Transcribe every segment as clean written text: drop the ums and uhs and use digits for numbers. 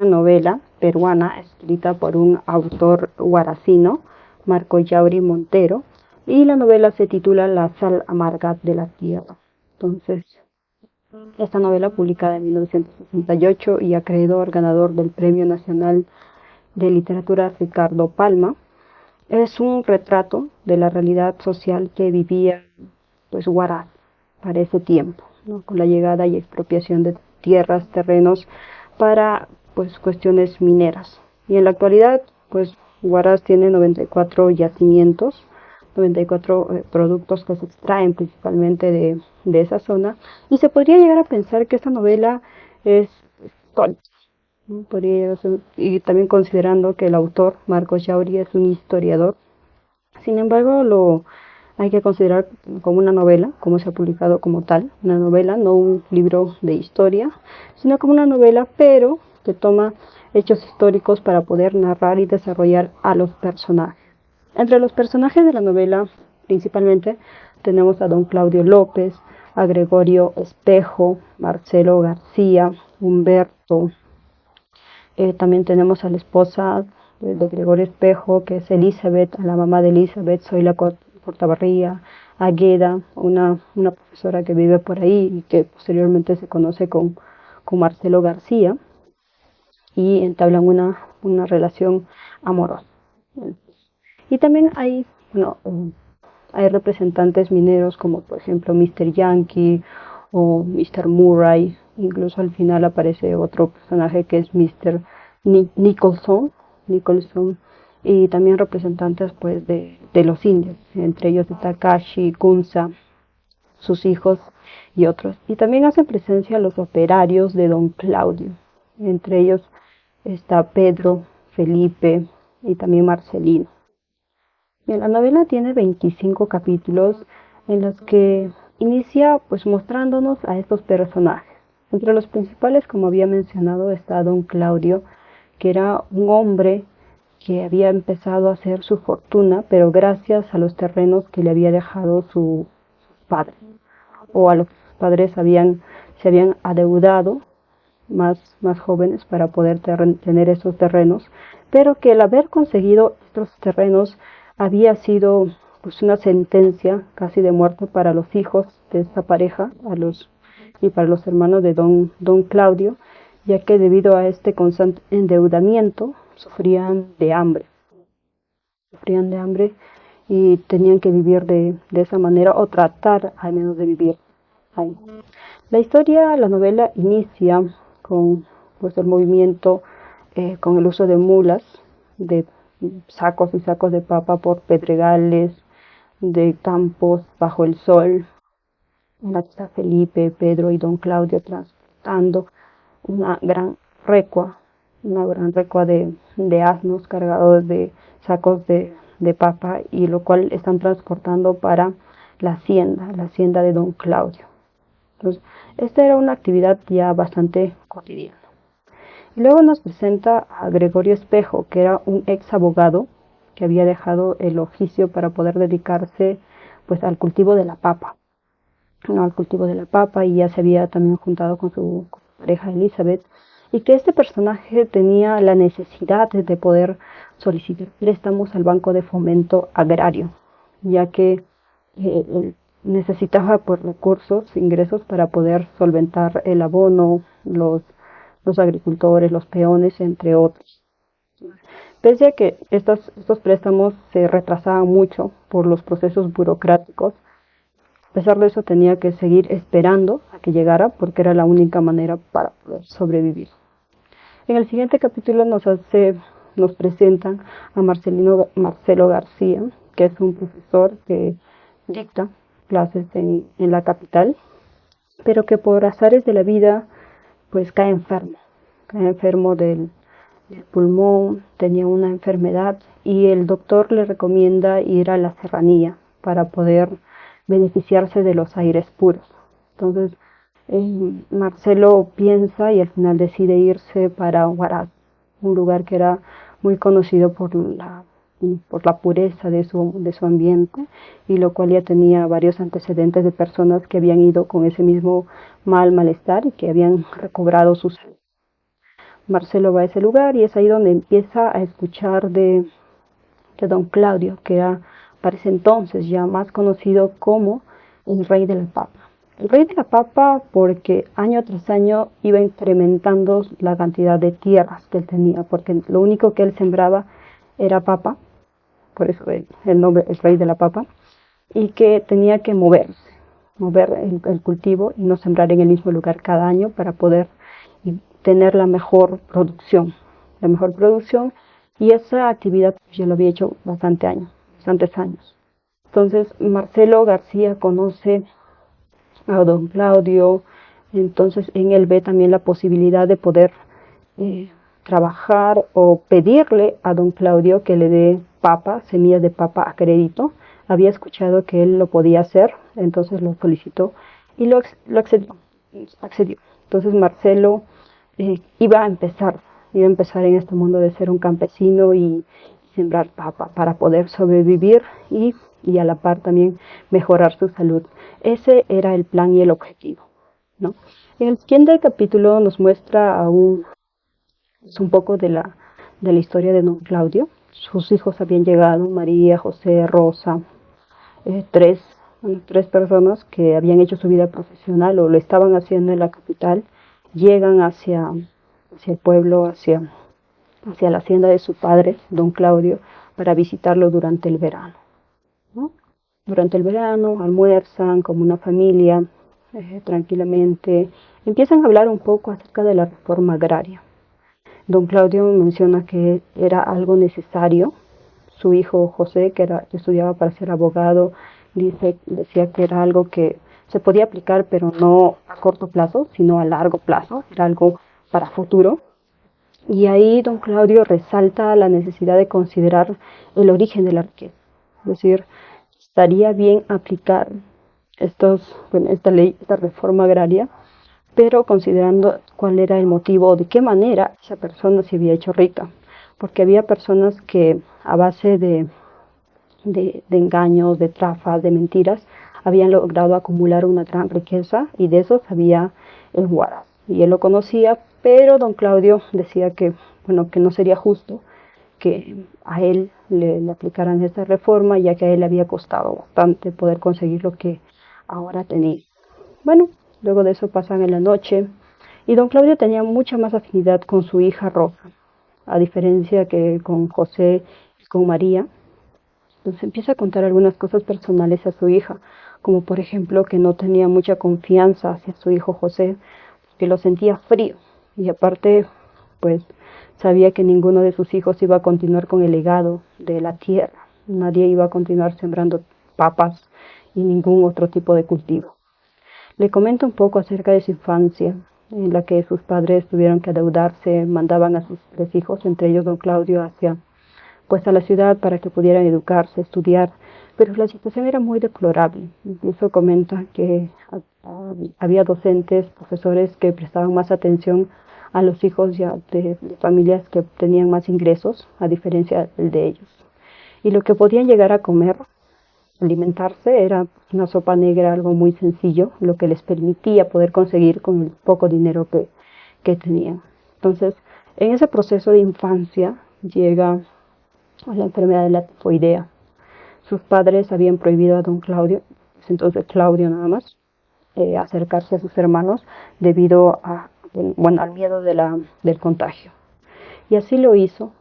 una novela peruana escrita por un autor guaracino, Marco Yauri Montero, y la novela se titula La sal amarga de la tierra. Entonces, esta novela publicada en 1968 y acreedor ganador del Premio Nacional de Literatura Ricardo Palma, es un retrato de la realidad social que vivía pues Huaraz para ese tiempo, ¿no? Con la llegada y expropiación de tierras, terrenos para pues cuestiones mineras. Y en la actualidad pues Huaraz tiene 94 yacimientos, 94 productos que se extraen principalmente de esa zona, y se podría llegar a pensar que esta novela es histórica, ¿no? Podría llegar a ser, y también considerando que el autor, Marcos Yauri, es un historiador. Sin embargo, lo hay que considerar como una novela, como se ha publicado como tal, una novela, no un libro de historia, sino como una novela, pero que toma hechos históricos para poder narrar y desarrollar a los personajes. Entre los personajes de la novela, principalmente, tenemos a don Claudio López, a Gregorio Espejo, Marcelo García, Humberto. También tenemos a la esposa de Gregorio Espejo, que es Elizabeth, a la mamá de Elizabeth, Zoila Cortabarría, a Gueda, una profesora que vive por ahí y que posteriormente se conoce con Marcelo García, y entablan una relación amorosa. Y también bueno, hay representantes mineros como por ejemplo Mr. Yankee o Mr. Murray. Incluso al final aparece otro personaje que es Mr. Nicholson, y también representantes pues de los indios, entre ellos de Takashi, Kunsa, sus hijos y otros. Y también hacen presencia los operarios de don Claudio, entre ellos está Pedro, Felipe y también Marcelino. Bien, la novela tiene 25 capítulos en los que inicia pues mostrándonos a estos personajes. Entre los principales, como había mencionado, está don Claudio, que era un hombre que había empezado a hacer su fortuna, pero gracias a los terrenos que le había dejado su padre, o a los padres se habían adeudado más jóvenes para poder tener esos terrenos, pero que el haber conseguido estos terrenos había sido pues una sentencia casi de muerte para los hijos de esta pareja y para los hermanos de don Claudio, ya que debido a este constante endeudamiento sufrían de hambre y tenían que vivir de esa manera, o tratar al menos de vivir ahí. La novela inicia con pues el movimiento, con el uso de mulas, de sacos y sacos de papa por pedregales, de campos bajo el sol. En la que está Felipe, Pedro y don Claudio transportando una gran recua, de asnos cargados de sacos de papa, y lo cual están transportando para la hacienda de don Claudio. Entonces, esta era una actividad ya bastante cotidiana. Y luego nos presenta a Gregorio Espejo, que era un ex abogado que había dejado el oficio para poder dedicarse pues al cultivo de la papa, ¿no? Al cultivo de la papa, y ya se había también juntado con su pareja Elizabeth, y que este personaje tenía la necesidad de poder solicitar préstamos al Banco de Fomento Agrario, ya que necesitaba pues recursos, ingresos para poder solventar el abono, los agricultores, los peones, entre otros. Pese a que estos préstamos se retrasaban mucho por los procesos burocráticos, a pesar de eso tenía que seguir esperando a que llegara, porque era la única manera para poder sobrevivir. En el siguiente capítulo nos presentan a Marcelo García, que es un profesor que dicta clases en la capital, pero que por azares de la vida pues cae enfermo del pulmón, tenía una enfermedad, y el doctor le recomienda ir a la serranía para poder beneficiarse de los aires puros. Entonces Marcelo piensa y al final decide irse para Huaraz, un lugar que era muy conocido por la pureza de su ambiente, y lo cual ya tenía varios antecedentes de personas que habían ido con ese mismo malestar y que habían recobrado su salud. Marcelo va a ese lugar y es ahí donde empieza a escuchar de don Claudio, que era para ese entonces ya más conocido como el rey de la papa. El rey de la papa porque año tras año iba incrementando la cantidad de tierras que él tenía, porque lo único que él sembraba era papa, por eso el nombre el rey de la papa, y que tenía que mover el cultivo y no sembrar en el mismo lugar cada año para poder tener la mejor producción. Y esa actividad yo lo había hecho bastantes años. Entonces Marcelo García conoce a don Claudio, entonces en él ve también la posibilidad de poder trabajar o pedirle a don Claudio que le dé semillas de papa a crédito. Había escuchado que él lo podía hacer, entonces lo solicitó y lo accedió. Entonces Marcelo iba a empezar en este mundo de ser un campesino y sembrar papa para poder sobrevivir y a la par también mejorar su salud. Ese era el plan y el objetivo, ¿no? En el siguiente capítulo nos muestra un poco de la historia de don Claudio. Sus hijos habían llegado, María, José, Rosa, tres personas que habían hecho su vida profesional o lo estaban haciendo en la capital, llegan hacia el pueblo, hacia la hacienda de su padre, don Claudio, para visitarlo durante el verano, ¿no? Durante el verano almuerzan como una familia, tranquilamente, empiezan a hablar un poco acerca de la reforma agraria. Don Claudio menciona que era algo necesario. Su hijo José, que estudiaba para ser abogado, decía que era algo que se podía aplicar, pero no a corto plazo, sino a largo plazo, era algo para futuro. Y ahí don Claudio resalta la necesidad de considerar el origen de la riqueza. Es decir, estaría bien aplicar esta ley, esta reforma agraria, pero considerando cuál era el motivo o de qué manera esa persona se había hecho rica. Porque había personas que a base de engaños, de trafas, de mentiras, habían logrado acumular una gran riqueza y de eso sabía el Huaraz. Y él lo conocía, pero don Claudio decía que no sería justo que a él le aplicaran esta reforma, ya que a él le había costado bastante poder conseguir lo que ahora tenía. Bueno, luego de eso pasan en la noche y don Claudio tenía mucha más afinidad con su hija Rosa, a diferencia que con José y con María. Entonces empieza a contar algunas cosas personales a su hija, como por ejemplo que no tenía mucha confianza hacia su hijo José, que lo sentía frío y aparte pues sabía que ninguno de sus hijos iba a continuar con el legado de la tierra, nadie iba a continuar sembrando papas y ningún otro tipo de cultivo. Le comenta un poco acerca de su infancia, en la que sus padres tuvieron que endeudarse, mandaban a sus tres hijos, entre ellos don Claudio, a la ciudad para que pudieran educarse, estudiar, pero la situación era muy deplorable. Incluso comenta que había docentes, profesores que prestaban más atención a los hijos ya de familias que tenían más ingresos, a diferencia del de ellos. Y lo que podían llegar a comer, alimentarse, era una sopa negra, algo muy sencillo, lo que les permitía poder conseguir con el poco dinero que tenían. Entonces, en ese proceso de infancia llega la enfermedad de la tifoidea. Sus padres habían prohibido a don Claudio, entonces Claudio nada más, acercarse a sus hermanos debido al miedo del contagio. Y así lo hizo.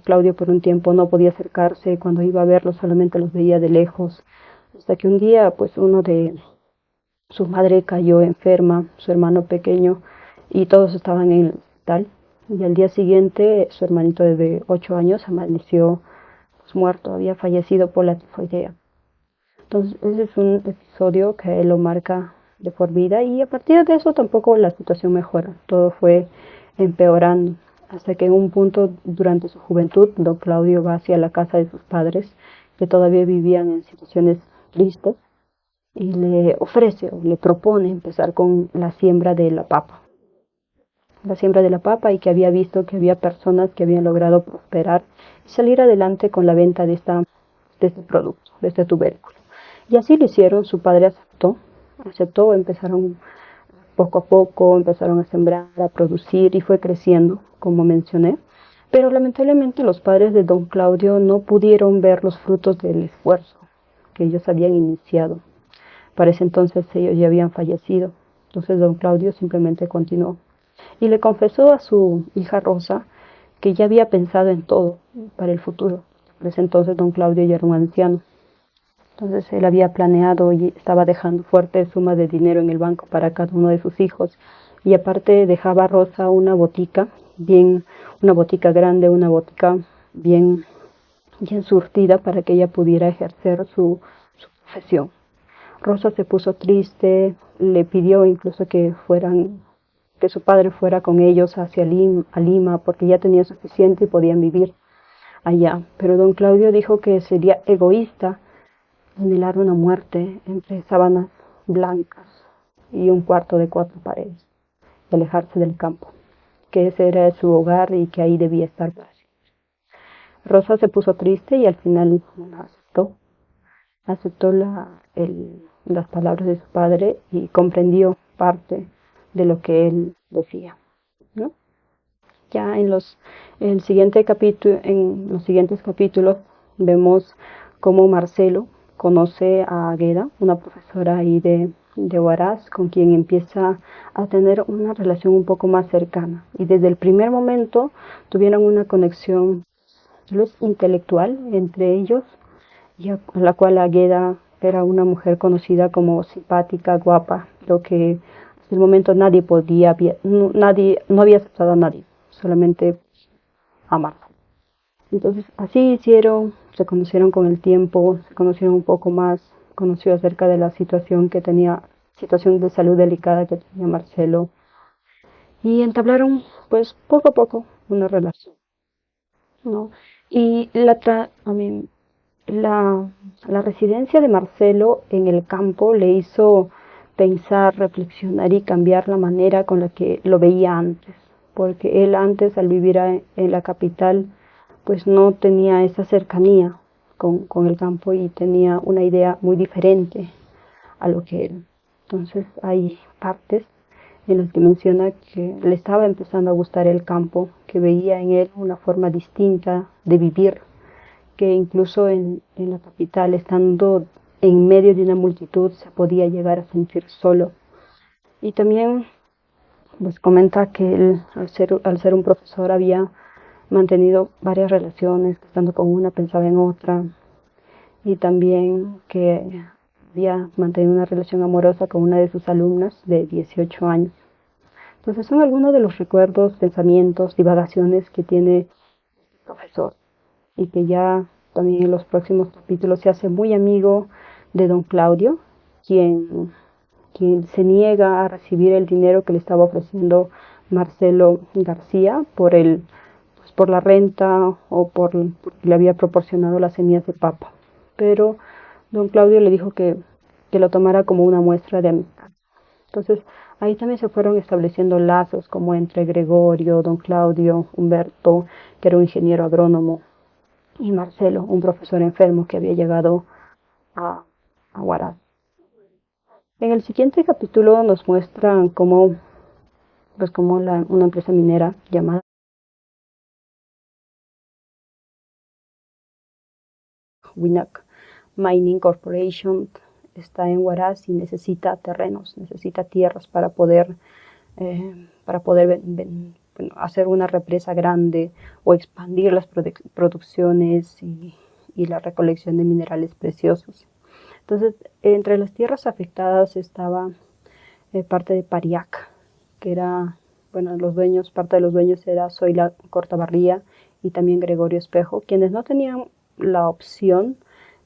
Claudio por un tiempo no podía acercarse, cuando iba a verlos solamente los veía de lejos, hasta que un día su madre cayó enferma, su hermano pequeño, y todos estaban en el hospital. Y al día siguiente su hermanito de 8 años amaneció muerto, había fallecido por la tifoidea. Entonces ese es un episodio que lo marca de por vida y a partir de eso tampoco la situación mejora, todo fue empeorando hasta que en un punto durante su juventud don Claudio va hacia la casa de sus padres que todavía vivían en situaciones tristes y le ofrece o le propone empezar con la siembra de la papa. Y que había visto que había personas que habían logrado prosperar y salir adelante con la venta de este producto, de este tubérculo. Y así lo hicieron, su padre aceptó, empezaron poco a poco empezaron a sembrar, a producir y fue creciendo, como mencioné. Pero lamentablemente los padres de don Claudio no pudieron ver los frutos del esfuerzo que ellos habían iniciado. Para ese entonces ellos ya habían fallecido. Entonces don Claudio simplemente continuó. Y le confesó a su hija Rosa que ya había pensado en todo para el futuro. Por ese entonces don Claudio ya era un anciano. Entonces él había planeado y estaba dejando fuertes sumas de dinero en el banco para cada uno de sus hijos. Y aparte dejaba a Rosa una botica grande, una botica bien surtida para que ella pudiera ejercer su profesión. Rosa se puso triste, le pidió incluso que su padre fuera con ellos hacia Lima, porque ya tenía suficiente y podían vivir allá. Pero don Claudio dijo que sería egoísta anhelar una muerte entre sábanas blancas y un cuarto de 4 paredes, y alejarse del campo, que ese era su hogar y que ahí debía estar para siempre. Rosa se puso triste y al final aceptó las palabras de su padre y comprendió parte de lo que él decía, ¿no? Ya en los siguientes capítulos vemos cómo Marcelo conoce a Agueda, una profesora ahí de Huaraz, con quien empieza a tener una relación un poco más cercana. Y desde el primer momento tuvieron una conexión intelectual entre ellos, y a la cual Agueda era una mujer conocida como simpática, guapa, lo que hasta el momento no había aceptado a nadie, solamente a Marta. Entonces así hicieron, se conocieron con el tiempo, se conocieron un poco más, conoció acerca de la situación de salud delicada que tenía Marcelo, y entablaron pues poco a poco una relación, ¿no? Y la residencia de Marcelo en el campo le hizo pensar, reflexionar y cambiar la manera con la que lo veía antes, porque él antes, al vivir en la capital, pues no tenía esa cercanía con el campo y tenía una idea muy diferente a lo que él. Entonces hay partes en las que menciona que le estaba empezando a gustar el campo, que veía en él una forma distinta de vivir, que incluso en la capital, estando en medio de una multitud, se podía llegar a sentir solo. Y también pues comenta que él, al ser un profesor, había mantenido varias relaciones, que estando con una pensaba en otra, y también que había mantenido una relación amorosa con una de sus alumnas de 18 años. Entonces son algunos de los recuerdos, pensamientos, divagaciones que tiene el profesor, y que ya también en los próximos capítulos se hace muy amigo de don Claudio, quien se niega a recibir el dinero que le estaba ofreciendo Marcelo García por la renta o porque le había proporcionado las semillas de papa. Pero don Claudio le dijo que lo tomara como una muestra de amistad. Entonces ahí también se fueron estableciendo lazos, como entre Gregorio, don Claudio, Humberto, que era un ingeniero agrónomo, y Marcelo, un profesor enfermo que había llegado a Huaraz. En el siguiente capítulo nos muestran cómo una empresa minera llamada Winac Mining Corporation está en Huaraz y necesita terrenos, necesita tierras para poder hacer una represa grande o expandir las producciones y la recolección de minerales preciosos. Entonces, entre las tierras afectadas estaba parte de Pariac, que era, parte de los dueños era Zoila Cortabarría y también Gregorio Espejo, quienes no tenían la opción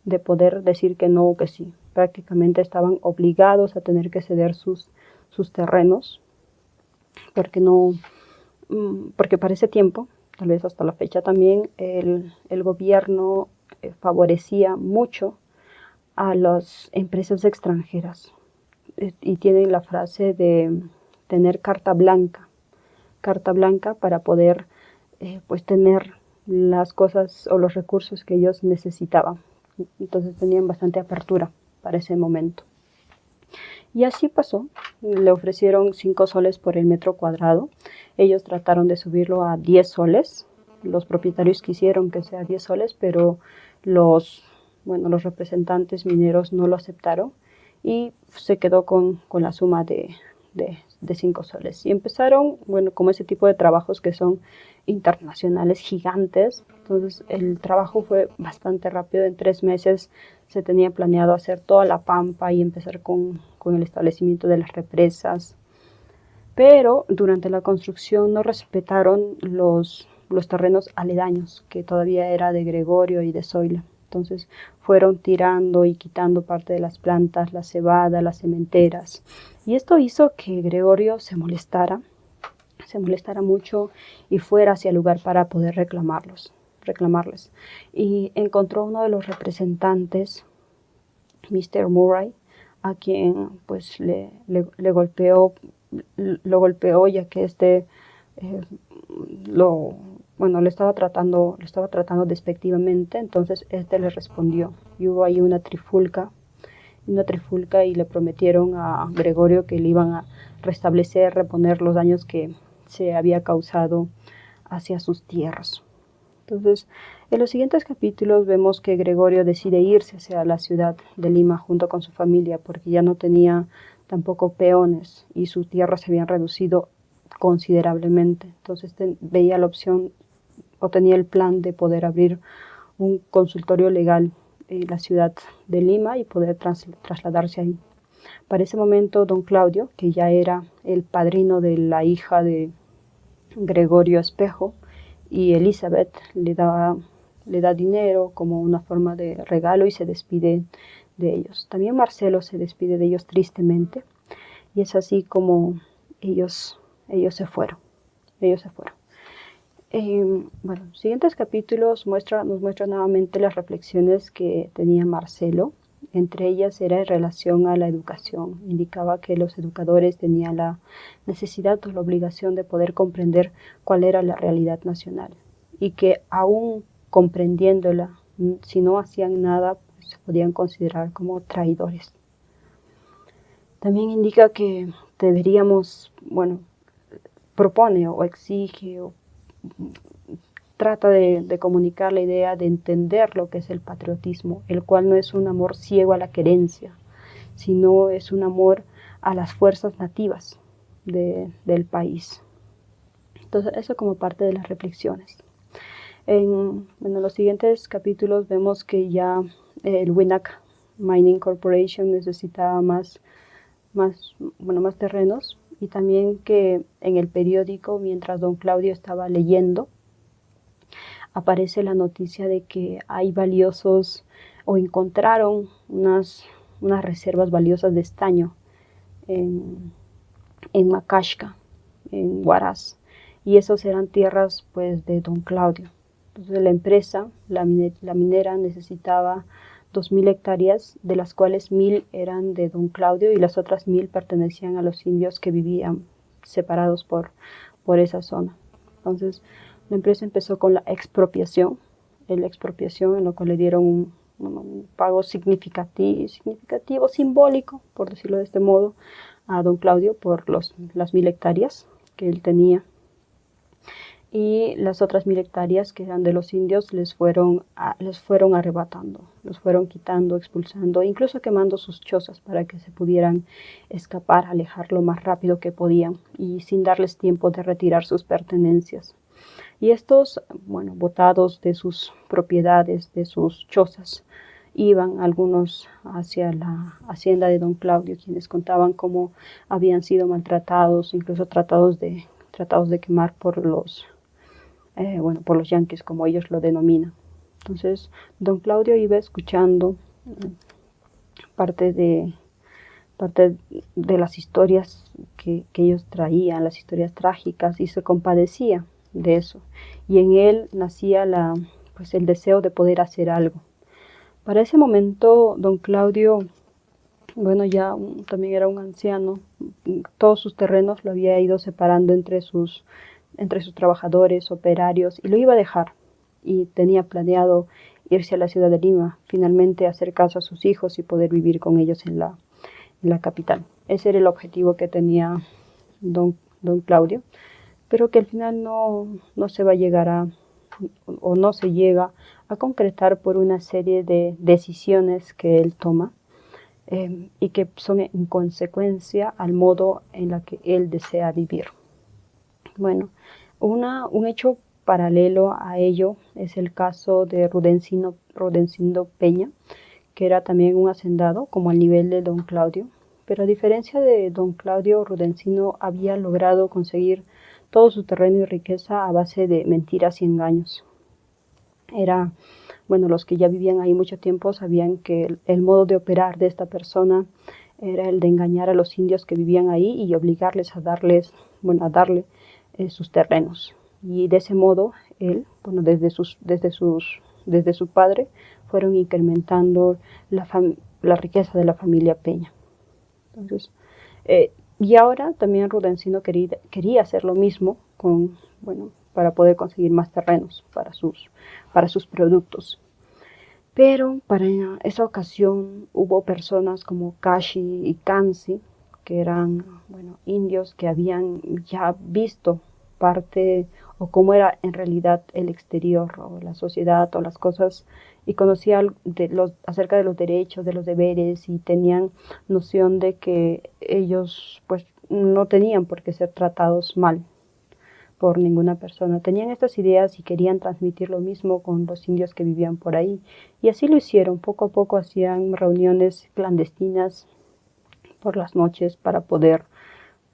de poder decir que no o que sí. Prácticamente estaban obligados a tener que ceder sus terrenos, porque para ese tiempo, tal vez hasta la fecha también, el gobierno favorecía mucho a las empresas extranjeras, y tienen la frase de tener carta blanca para poder pues tener las cosas o los recursos que ellos necesitaban. Entonces tenían bastante apertura para ese momento. Y así pasó. Le ofrecieron 5 soles por el metro cuadrado. Ellos trataron de subirlo a 10 soles. Los propietarios quisieron que sea 10 soles, pero los representantes mineros no lo aceptaron y se quedó con la suma de 5 soles. Y empezaron, como ese tipo de trabajos que son internacionales gigantes. Entonces el trabajo fue bastante rápido. En 3 meses se tenía planeado hacer toda la pampa y empezar con el establecimiento de las represas. Pero durante la construcción no respetaron los terrenos aledaños, que todavía era de Gregorio y de Zoila. Entonces fueron tirando y quitando parte de las plantas, la cebada, las sementeras. Y esto hizo que Gregorio se molestara mucho y fuera hacia el lugar para poder reclamarles. Y encontró uno de los representantes, Mr. Murray, a quien pues lo golpeó, ya que le estaba tratando despectivamente. Entonces le respondió y hubo ahí una trifulca y le prometieron a Gregorio que le iban a restablecer, reponer los daños que se había causado hacia sus tierras. Entonces, en los siguientes capítulos vemos que Gregorio decide irse hacia la ciudad de Lima junto con su familia, porque ya no tenía tampoco peones y sus tierras se habían reducido considerablemente. Entonces veía la opción o tenía el plan de poder abrir un consultorio legal en la ciudad de Lima y poder trasladarse ahí. Para ese momento, don Claudio, que ya era el padrino de la hija de Gregorio Espejo, y Elizabeth le da dinero como una forma de regalo y se despide de ellos. También Marcelo se despide de ellos tristemente y es así como ellos se fueron. Siguientes capítulos nos muestran nuevamente las reflexiones que tenía Marcelo. Entre ellas era en relación a la educación. Indicaba que los educadores tenían la necesidad o la obligación de poder comprender cuál era la realidad nacional y que aún comprendiéndola, si no hacían nada, pues se podían considerar como traidores. También indica que deberíamos, propone o exige o trata de comunicar la idea de entender lo que es el patriotismo, el cual no es un amor ciego a la querencia, sino es un amor a las fuerzas nativas del país. Entonces, eso como parte de las reflexiones. En los siguientes capítulos vemos que ya el Winnack Mining Corporation necesitaba más terrenos, y también que en el periódico, mientras don Claudio estaba leyendo, aparece la noticia de que hay valiosos o encontraron unas reservas valiosas de estaño en Macaxca, en Huaraz, y esos eran tierras pues de don Claudio. Entonces la empresa, la minera necesitaba 2.000 hectáreas, de las cuales 1.000 eran de don Claudio y las otras 1.000 pertenecían a los indios que vivían separados por esa zona. Entonces la empresa empezó con la expropiación, en lo que le dieron un pago significativo, simbólico, por decirlo de este modo, a don Claudio por las 1.000 hectáreas que él tenía. Y las otras 1.000 hectáreas que eran de los indios les fueron arrebatando, los fueron quitando, expulsando, incluso quemando sus chozas para que se pudieran escapar, alejar lo más rápido que podían y sin darles tiempo de retirar sus pertenencias. Y estos, botados de sus propiedades, de sus chozas, iban algunos hacia la hacienda de don Claudio, quienes contaban cómo habían sido maltratados, incluso tratados de quemar por los yanquis, como ellos lo denominan. Entonces, don Claudio iba escuchando parte de las historias que ellos traían, las historias trágicas, y se compadecía de eso. Y en él nacía el deseo de poder hacer algo. Para ese momento, don Claudio, ya también era un anciano, todos sus terrenos lo había ido separando entre sus trabajadores, operarios, y lo iba a dejar. Y tenía planeado irse a la ciudad de Lima, finalmente hacer caso a sus hijos y poder vivir con ellos en la capital. Ese era el objetivo que tenía don Claudio, pero que al final no se va a llegar o no se llega a concretar por una serie de decisiones que él toma, y que son en consecuencia al modo en la que él desea vivir. Bueno, un hecho paralelo a ello es el caso de Rudencindo Peña, que era también un hacendado, como al nivel de don Claudio, pero a diferencia de don Claudio, Rudencindo había logrado conseguir todo su terreno y riqueza a base de mentiras y engaños. Los que ya vivían ahí mucho tiempo sabían que el modo de operar de esta persona era el de engañar a los indios que vivían ahí y obligarles a darle sus terrenos. Y de ese modo él, desde su padre, fueron incrementando la riqueza de la familia Peña. Entonces, y ahora también Rudencindo quería hacer lo mismo para poder conseguir más terrenos para sus productos. Pero para esa ocasión hubo personas como Cashi y Kansi, que eran indios que habían ya visto parte o cómo era en realidad el exterior o la sociedad o las cosas, y conocían acerca de los derechos, de los deberes, y tenían noción de que ellos pues no tenían por qué ser tratados mal por ninguna persona. Tenían estas ideas y querían transmitir lo mismo con los indios que vivían por ahí. Y así lo hicieron. Poco a poco hacían reuniones clandestinas por las noches para poder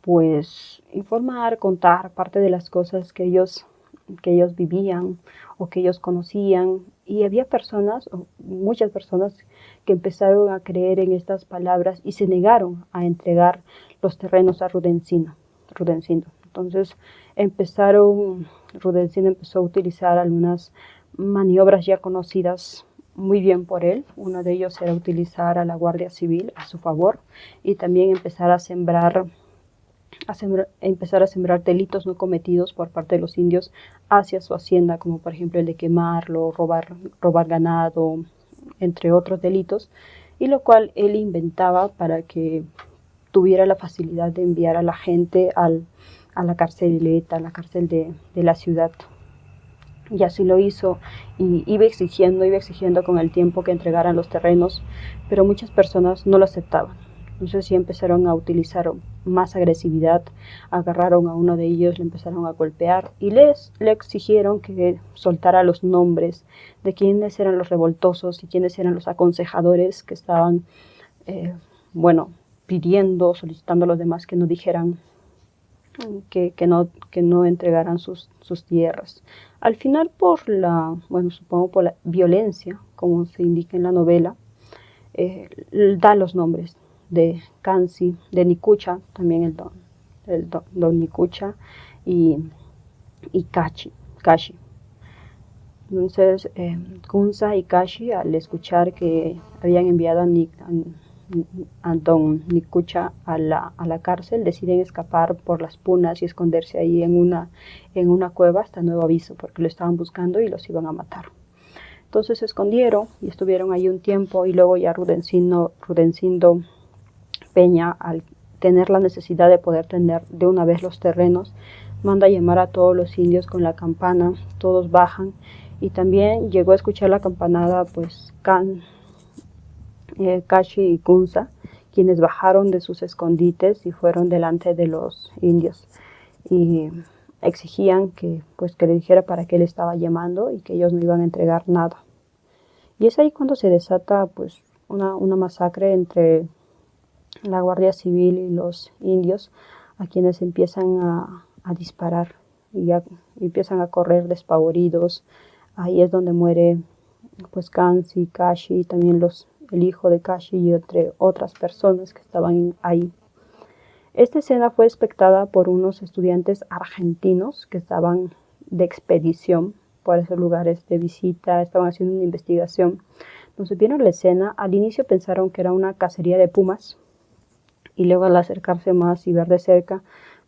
pues informar, contar parte de las cosas que ellos vivían o que ellos conocían. Y había muchas personas, que empezaron a creer en estas palabras y se negaron a entregar los terrenos a Rudencindo. Entonces Rudencindo empezó a utilizar algunas maniobras ya conocidas muy bien por él. Uno de ellos era utilizar a la Guardia Civil a su favor y también empezar a sembrar delitos no cometidos por parte de los indios hacia su hacienda, como por ejemplo el de quemarlo, robar ganado, entre otros delitos, y lo cual él inventaba para que tuviera la facilidad de enviar a la gente a la carceleta, a la cárcel de la ciudad. Y así lo hizo, y iba exigiendo con el tiempo que entregaran los terrenos, pero muchas personas no lo aceptaban. Entonces ya empezaron a utilizar más agresividad, agarraron a uno de ellos, le empezaron a golpear y le exigieron que soltara los nombres de quiénes eran los revoltosos y quiénes eran los aconsejadores que estaban solicitando a los demás que no dijeran, que no entregaran sus tierras. Al final, supongo por la violencia, como se indica en la novela, da los nombres de Kansi, de Nicucha, también el don Nicucha, y Kashi. Entonces, Kunsa y Kashi, al escuchar que habían enviado a don Nicucha a la cárcel, deciden escapar por las punas y esconderse ahí en una cueva hasta nuevo aviso, porque lo estaban buscando y los iban a matar. Entonces se escondieron y estuvieron ahí un tiempo, y luego ya Rudencindo Peña, al tener la necesidad de poder tener de una vez los terrenos, manda a llamar a todos los indios con la campana. Todos bajan, y también llegó a escuchar la campanada pues Kashi y Kunsa, quienes bajaron de sus escondites y fueron delante de los indios y exigían que le dijera para qué le estaba llamando y que ellos no iban a entregar nada. Y es ahí cuando se desata pues una masacre entre la Guardia Civil y los indios, a quienes empiezan a disparar y empiezan a correr despavoridos. Ahí es donde muere pues Kansi, Kashi, y también el hijo de Kashi y entre otras personas que estaban ahí. Esta escena fue espectada por unos estudiantes argentinos que estaban de expedición por esos lugares de visita, estaban haciendo una investigación. Entonces vieron la escena. Al inicio pensaron que era una cacería de pumas, y luego al acercarse más y ver de cerca,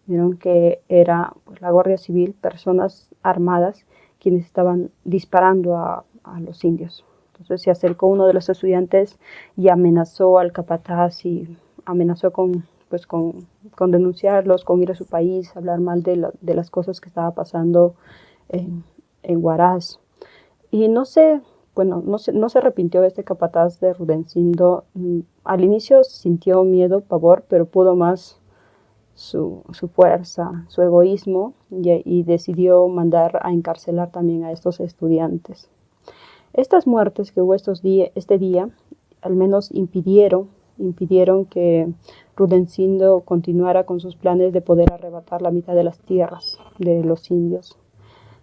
vieron que era pues la Guardia Civil, personas armadas, quienes estaban disparando a los indios. Entonces se acercó uno de los estudiantes y amenazó al capataz y amenazó pues con denunciarlos, con ir a su país, hablar mal de las cosas que estaba pasando en Huaraz. Y no se arrepintió este capataz de Rudencindo. Al inicio sintió miedo, pavor, pero pudo más su fuerza, su egoísmo, y decidió mandar a encarcelar también a estos estudiantes. Estas muertes que hubo este día, al menos impidieron que Rudencindo continuara con sus planes de poder arrebatar la mitad de las tierras de los indios.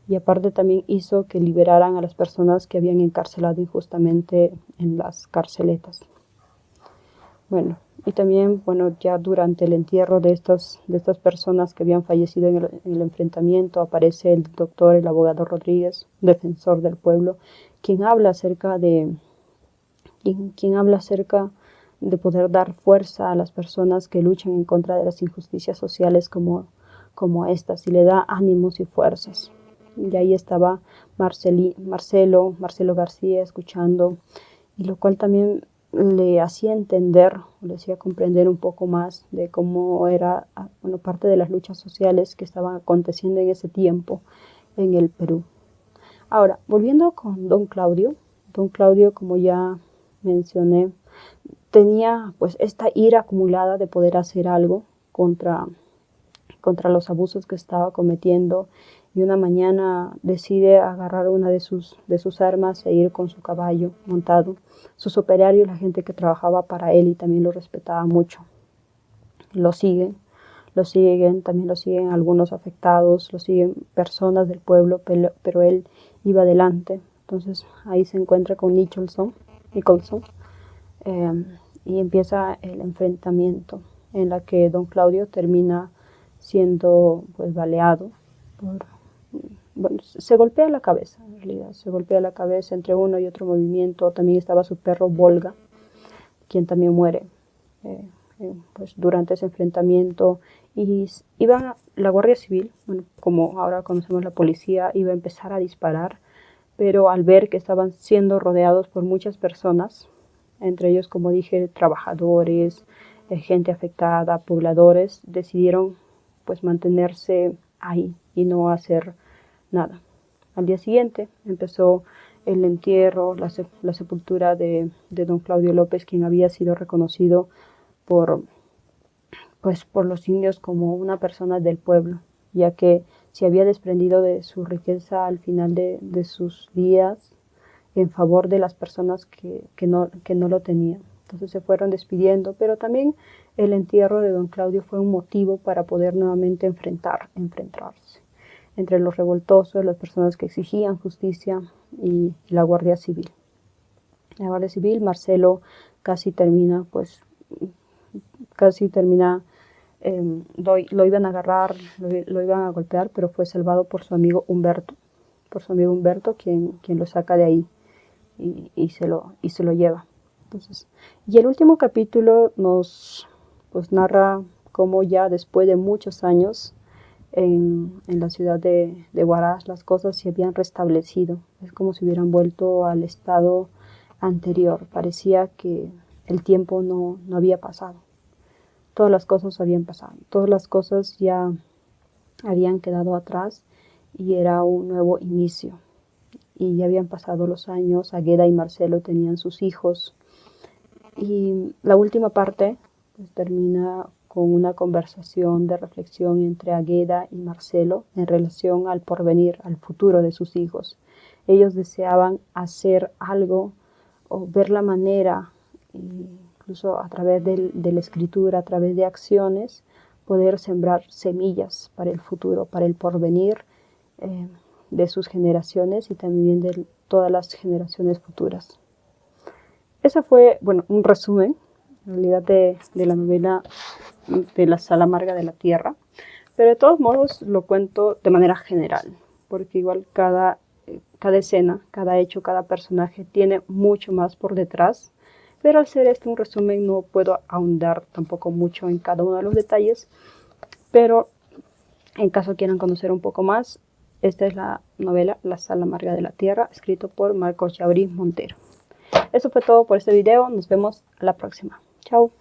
Y aparte también hizo que liberaran a las personas que habían encarcelado injustamente en las carceletas. Bueno, y también, ya durante el entierro de estas personas que habían fallecido en el enfrentamiento, aparece el doctor, el abogado Rodríguez, defensor del pueblo, quien habla acerca de poder dar fuerza a las personas que luchan en contra de las injusticias sociales como estas, y le da ánimos y fuerzas. Y ahí estaba Marcelo García escuchando, y lo cual también le hacía entender, le hacía comprender un poco más de cómo era parte de las luchas sociales que estaban aconteciendo en ese tiempo en el Perú. Ahora, volviendo con don Claudio, como ya mencioné, tenía pues esta ira acumulada de poder hacer algo contra los abusos que estaba cometiendo, y una mañana decide agarrar una de sus armas e ir con su caballo montado. Sus operarios, la gente que trabajaba para él y también lo respetaba mucho, lo siguen, también lo siguen algunos afectados, lo siguen personas del pueblo, pero él iba adelante. Entonces ahí se encuentra con Nicholson, y empieza el enfrentamiento, en la que don Claudio termina siendo pues baleado se golpea la cabeza, en realidad, se golpea la cabeza entre uno y otro movimiento. También estaba su perro Volga, quien también muere pues durante ese enfrentamiento. Y la Guardia Civil, como ahora conocemos la policía, iba a empezar a disparar, pero al ver que estaban siendo rodeados por muchas personas, entre ellos, como dije, trabajadores, gente afectada, pobladores, decidieron pues mantenerse ahí y no hacer nada. Al día siguiente empezó el entierro, la sepultura de don Claudio López, quien había sido reconocido por los indios como una persona del pueblo, ya que se había desprendido de su riqueza al final de sus días en favor de las personas que no lo tenían. Entonces se fueron despidiendo, pero también el entierro de don Claudio fue un motivo para poder nuevamente enfrentarse entre los revoltosos, las personas que exigían justicia, y la Guardia Civil. La Guardia Civil, Marcelo casi termina, lo iban a agarrar, lo iban a golpear, pero fue salvado por su amigo Humberto, quien lo saca de ahí y se lo lleva. Entonces, y el último capítulo nos narra cómo ya después de muchos años en la ciudad de Huaraz las cosas se habían restablecido. Es como si hubieran vuelto al estado anterior. Parecía que el tiempo no había pasado. Todas las cosas habían pasado. Todas las cosas ya habían quedado atrás y era un nuevo inicio. Y ya habían pasado los años. Águeda y Marcelo tenían sus hijos. Y la última parte termina con una conversación de reflexión entre Águeda y Marcelo en relación al porvenir, al futuro de sus hijos. Ellos deseaban hacer algo o ver la manera, incluso a través de la escritura, a través de acciones, poder sembrar semillas para el futuro, para el porvenir de sus generaciones y también de todas las generaciones futuras. Ese fue, un resumen, en realidad, de la novela de La Sal Amarga de la Tierra, pero de todos modos lo cuento de manera general, porque igual cada escena, cada hecho, cada personaje tiene mucho más por detrás, pero al ser un resumen no puedo ahondar tampoco mucho en cada uno de los detalles, pero en caso quieran conocer un poco más, esta es la novela La Sal Amarga de la Tierra, escrito por Marcos Yauri Montero. Eso fue todo por este video, nos vemos a la próxima. Chao.